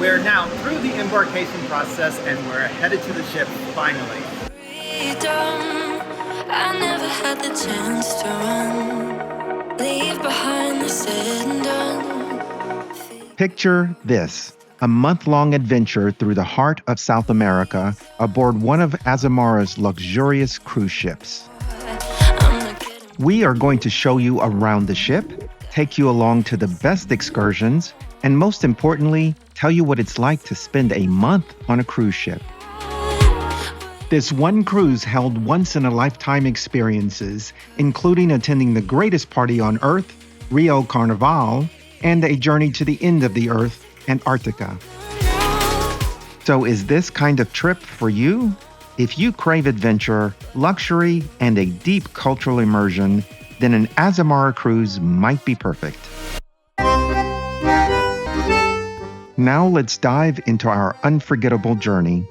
We're now through the embarkation process and we're headed to the ship finally. Freedom, I never had the chance to run. Leave behind the said and done. Picture this, a month-long adventure through the heart of South America aboard one of Azamara's luxurious cruise ships. We are going to show you around the ship, take you along to the best excursions, and most importantly, tell you what it's like to spend a month on a cruise ship. This one cruise held once-in-a-lifetime experiences, including attending the greatest party on Earth, Rio Carnival, and a journey to the end of the Earth, Antarctica. So is this kind of trip for you? If you crave adventure, luxury, and a deep cultural immersion, then an Azamara cruise might be perfect. Now let's dive into our unforgettable journey.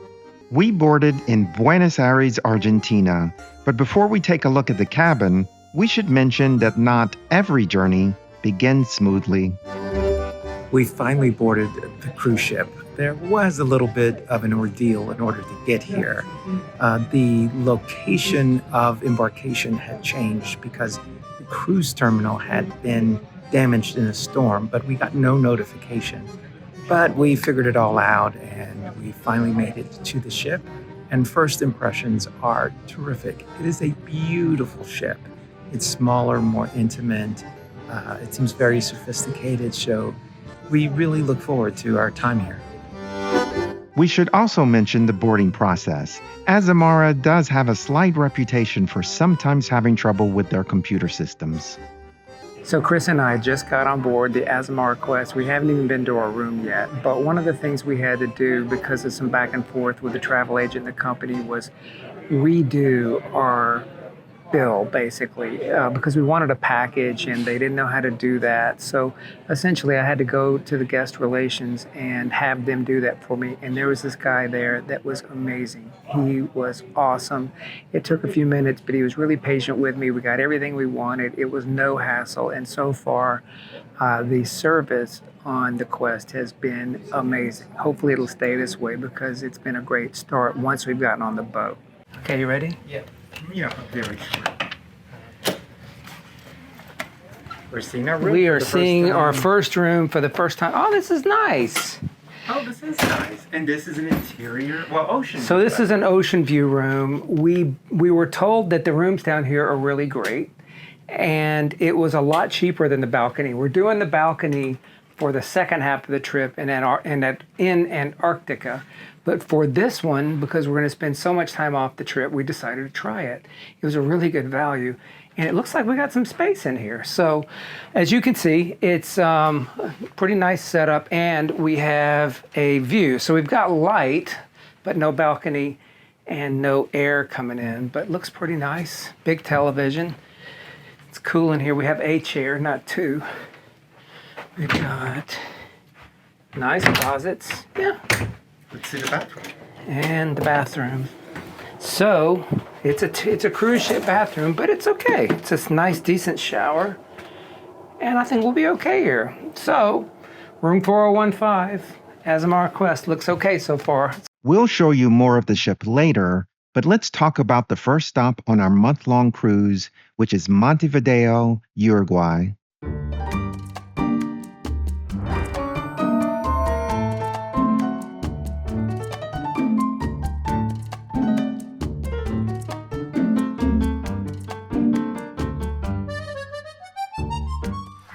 We boarded in Buenos Aires, Argentina, but before we take a look at the cabin, we should mention that not every journey begins smoothly. We finally boarded the cruise ship. There was a little bit of an ordeal in order to get here. The location of embarkation had changed because the cruise terminal had been damaged in a storm, but we got no notification. But we figured it all out and we finally made it to the ship. And first impressions are terrific. It is a beautiful ship. It's smaller, more intimate. It seems very sophisticated, so we really look forward to our time here. We should also mention the boarding process. Azamara does have a slight reputation for sometimes having trouble with their computer systems. So Chris and I just got on board the Azamara Quest. We haven't even been to our room yet, but one of the things we had to do because of some back and forth with the travel agent and the company was redo our bill, basically, because we wanted a package and they didn't know how to do that. So essentially I had to go to the guest relations and have them do that for me. And there was this guy there that was amazing. He was awesome. It took a few minutes, but he was really patient with me. We got everything we wanted. It was no hassle. And so far, the service on the Quest has been amazing. Hopefully it'll stay this way because it's been a great start once we've gotten on the boat. Okay, you ready? Yeah. Yeah, very short. We're seeing our room. We are seeing our first room for the first time. Oh, this is nice. Oh, this is nice. And this is an interior, well, ocean. So this is an ocean view room. We were told that the rooms down here are really great, and it was a lot cheaper than the balcony. We're doing the balcony for the second half of the trip in Antarctica. But for this one, because we're going to spend so much time off the trip, we decided to try it. It was a really good value. And it looks like we got some space in here. So as you can see, it's a pretty nice setup. And we have a view. So we've got light, but no balcony and no air coming in. But it looks pretty nice. Big television. It's cool in here. We have a chair, not two. We've got nice closets. Yeah. Let's see the bathroom. And the bathroom. So it's a cruise ship bathroom, but it's okay. It's a nice, decent shower. And I think we'll be okay here. So room 4015, Azamara Quest, looks okay so far. We'll show you more of the ship later, but let's talk about the first stop on our month-long cruise, which is Montevideo, Uruguay.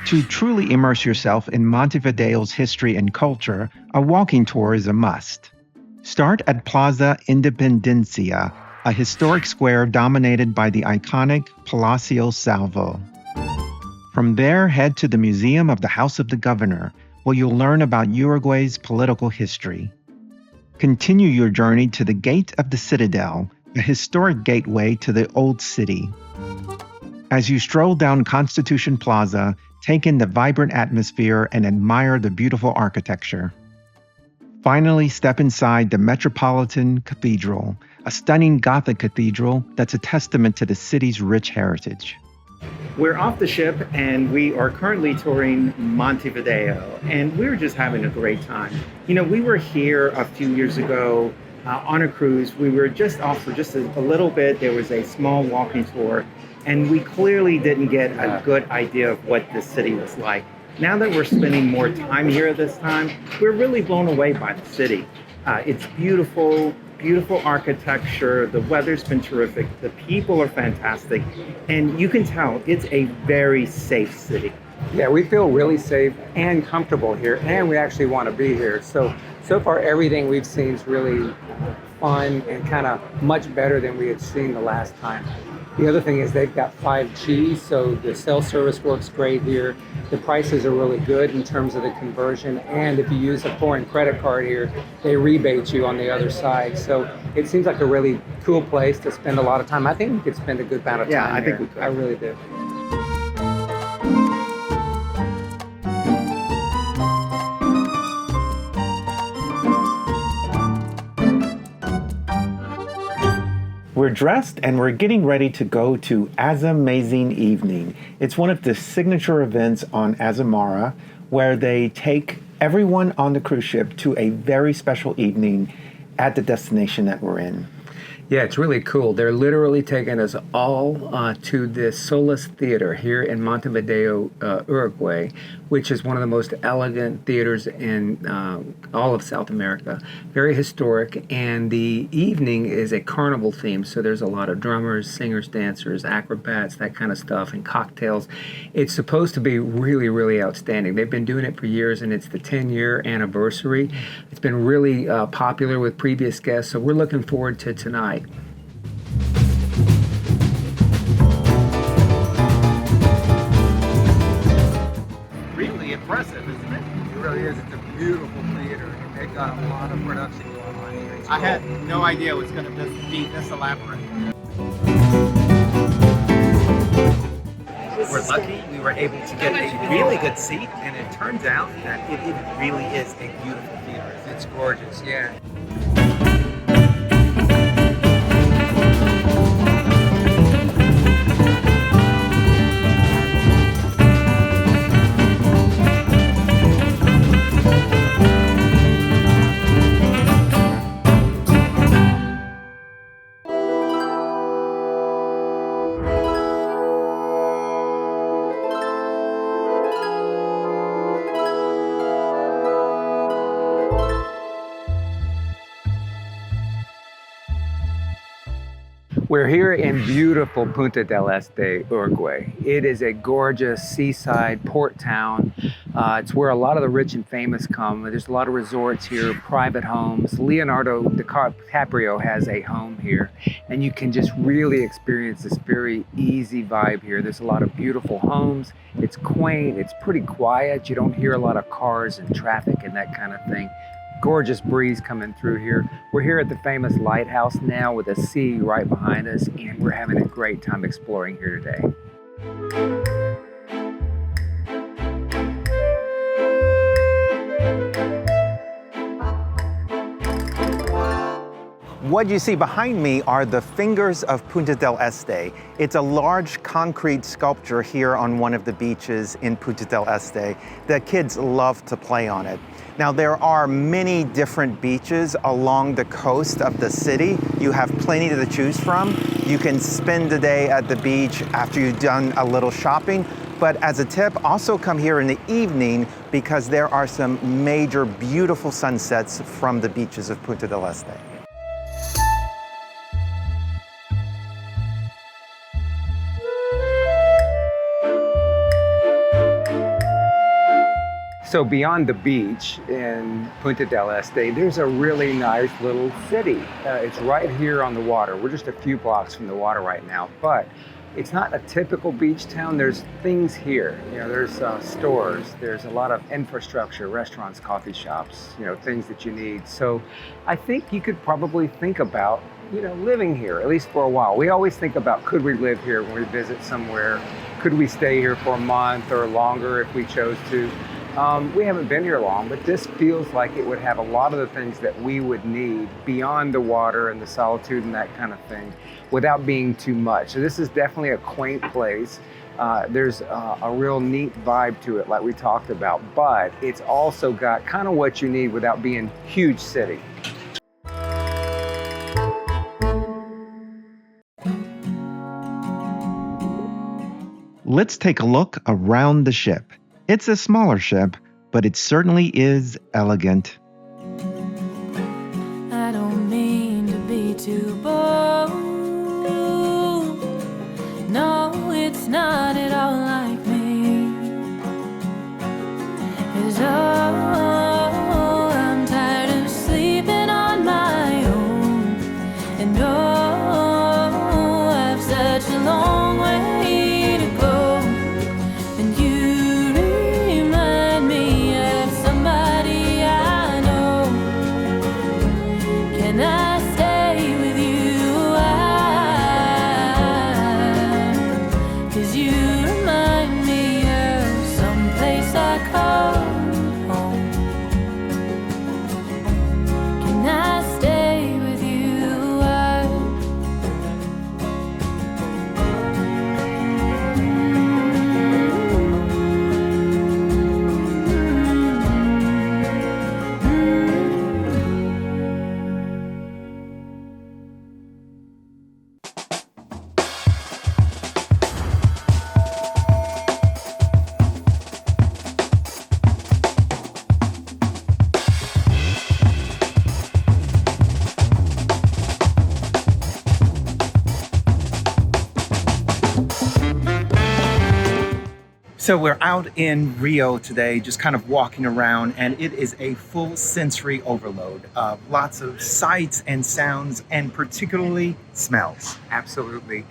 To truly immerse yourself in Montevideo's history and culture, a walking tour is a must. Start at Plaza Independencia, a historic square dominated by the iconic Palacio Salvo. From there, head to the Museum of the House of the Governor, where you'll learn about Uruguay's political history. Continue your journey to the Gate of the Citadel, a historic gateway to the Old City. As you stroll down Constitution Plaza, take in the vibrant atmosphere and admire the beautiful architecture. Finally, step inside the Metropolitan Cathedral, a stunning Gothic cathedral that's a testament to the city's rich heritage. We're off the ship and we are currently touring Montevideo, and we're just having a great time. You know, we were here a few years ago on a cruise. We were just off for just a little bit. There was a small walking tour, and we clearly didn't get a good idea of what the city was like. Now that we're spending more time here this time, we're really blown away by the city. It's beautiful, beautiful architecture. The weather's been terrific. The people are fantastic. And you can tell it's a very safe city. Yeah, we feel really safe and comfortable here, and we actually want to be here. So far, everything we've seen is really fun and kind of much better than we had seen the last time. The other thing is they've got 5G, so the cell service works great here. The prices are really good in terms of the conversion, and if you use a foreign credit card here, they rebate you on the other side. So it seems like a really cool place to spend a lot of time. I think we could spend a good amount of time Yeah, I here. think we could. I really do. We're dressed and we're getting ready to go to Azamazing Evening. It's one of the signature events on Azamara where they take everyone on the cruise ship to a very special evening at the destination that we're in. Yeah, it's really cool. They're literally taking us all to the Solis Theater here in Montevideo, Uruguay, which is one of the most elegant theaters in all of South America. Very historic, and the evening is a carnival theme, so there's a lot of drummers, singers, dancers, acrobats, that kind of stuff, and cocktails. It's supposed to be really, really outstanding. They've been doing it for years, and it's the 10-year anniversary. It's been really popular with previous guests, so we're looking forward to tonight. Really impressive, isn't it? It really is. It's a beautiful theater, and they've got a lot of production going on here. It's I cool. had no idea it was going to be this elaborate. We're lucky we were able to get a really good seat, and it turns out that it really is a beautiful theater. It's gorgeous, yeah. We're here in beautiful Punta del Este, Uruguay. It is a gorgeous seaside port town. It's where a lot of the rich and famous come. There's a lot of resorts here, private homes. Leonardo DiCaprio has a home here, and you can just really experience this very easy vibe here. There's a lot of beautiful homes. It's quaint, it's pretty quiet. You don't hear a lot of cars and traffic and that kind of thing. Gorgeous breeze coming through here. We're here at the famous lighthouse now with the sea right behind us, and we're having a great time exploring here today. What you see behind me are the Fingers of Punta del Este. It's a large concrete sculpture here on one of the beaches in Punta del Este. The kids love to play on it. Now, there are many different beaches along the coast of the city. You have plenty to choose from. You can spend the day at the beach after you've done a little shopping. But as a tip, also come here in the evening because there are some major beautiful sunsets from the beaches of Punta del Este. So beyond the beach in Punta del Este, there's a really nice little city. It's right here on the water. We're just a few blocks from the water right now, but it's not a typical beach town. There's things here. You know, there's stores. There's a lot of infrastructure, restaurants, coffee shops, you know, things that you need. So I think you could probably think about, you know, living here, at least for a while. We always think about, could we live here when we visit somewhere? Could we stay here for a month or longer if we chose to? We haven't been here long, but this feels like it would have a lot of the things that we would need beyond the water and the solitude and that kind of thing without being too much. So this is definitely a quaint place. There's a real neat vibe to it, like we talked about, but it's also got kind of what you need without being huge city. Let's take a look around the ship. It's a smaller ship, but it certainly is elegant. I don't mean to be too bold. No, it's not at all like me. It's I'm tired of sleeping on my own. And I've such a long way to go. And you remind me of somebody I know. Can I stay with you? 'Cause you remind me of someplace I call home. Can I stay with you? So we're out in Rio today, just kind of walking around, and it is a full sensory overload of lots of sights and sounds, and particularly smells. Absolutely.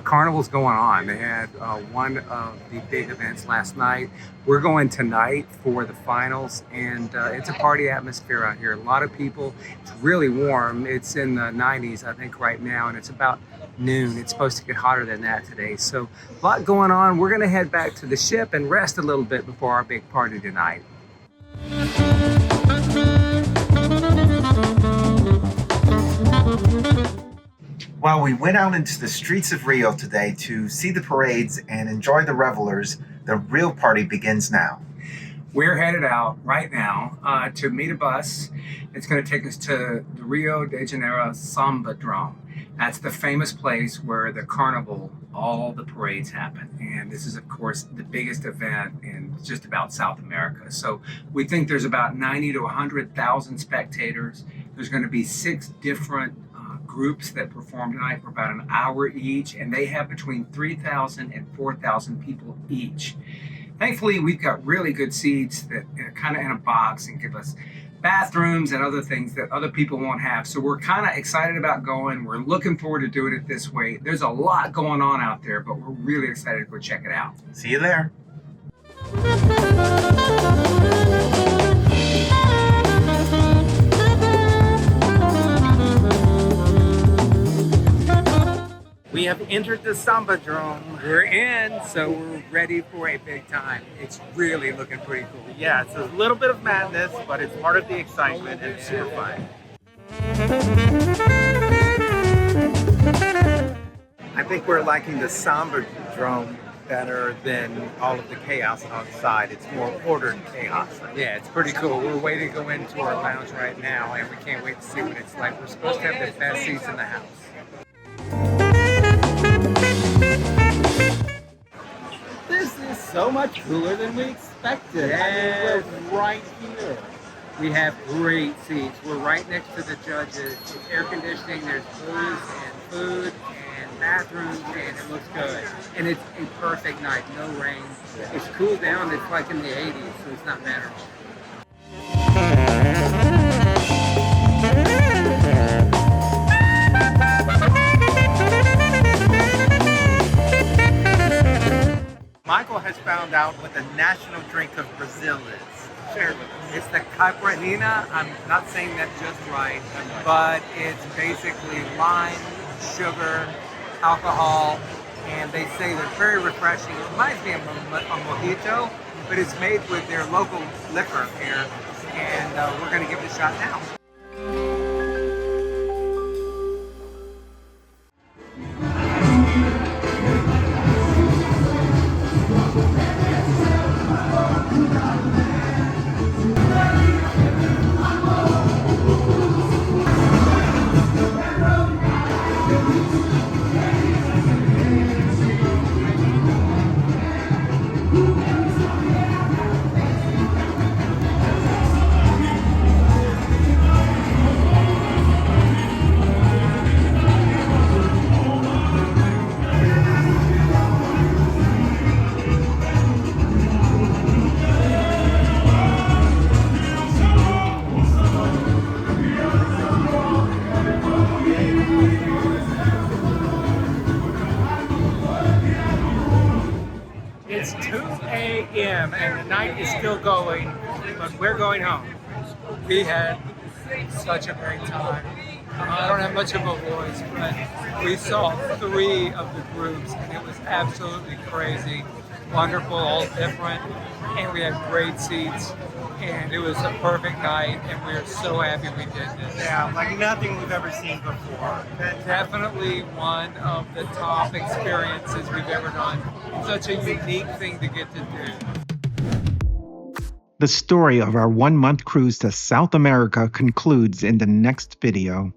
Carnival's going on. They had one of the big events last night. We're going tonight for the finals, and it's a party atmosphere out here. A lot of people. It's really warm. It's in the 90s, I think, right now, and it's about noon. It's supposed to get hotter than that today. So a lot going on. We're going to head back to the ship and rest a little bit before our big party tonight. While we went out into the streets of Rio today to see the parades and enjoy the revelers, the real party begins now. We're headed out right now to meet a bus. It's going to take us to the Rio de Janeiro Sambadrome. That's the famous place where the carnival, all the parades happen. And this is, of course, the biggest event in just about South America. So we think there's about 90 to 100,000 spectators. There's going to be 6 different groups that perform tonight for about an hour each, and they have between 3,000 and 4,000 people each. Thankfully, we've got really good seats that are kind of in a box and give us bathrooms and other things that other people won't have. So we're kind of excited about going. We're looking forward to doing it this way. There's a lot going on out there, but we're really excited to go check it out. See you there. We have entered the Sambadrome. We're in, so we're ready for a big time. It's really looking pretty cool. Yeah, it's a little bit of madness, but it's part of the excitement and it's super fun. I think we're liking the Sambadrome better than all of the chaos outside. It's more ordered chaos. Yeah, it's pretty cool. We're waiting to go into our lounge right now, and we can't wait to see what it's like. We're supposed to have the best seats in the house. This is so much cooler than we expected. Yes. I mean, we're right here. We have great seats. We're right next to the judges. It's air conditioning, there's booze and food and bathrooms, and it looks good. And it's a perfect night, no rain. It's cooled down, it's like in the 80s, so it's not bad at all. Michael has found out what the national drink of Brazil is. Share it with us. It's the caipirinha. I'm not saying that just right, but it's basically lime, sugar, alcohol, and they say they're very refreshing. It reminds me of a mojito, but it's made with their local liquor here, and we're going to give it a shot now. and the night is still going, but we're going home. We had such a great time. I don't have much of a voice, but we saw 3 of the groups, and it was absolutely crazy, wonderful, all different, and we had great seats, and it was a perfect night, and we are so happy we did this. Yeah, like nothing we've ever seen before. Definitely one of the top experiences we've ever done. Such a unique thing to get to do. The story of our 1-month cruise to South America concludes in the next video.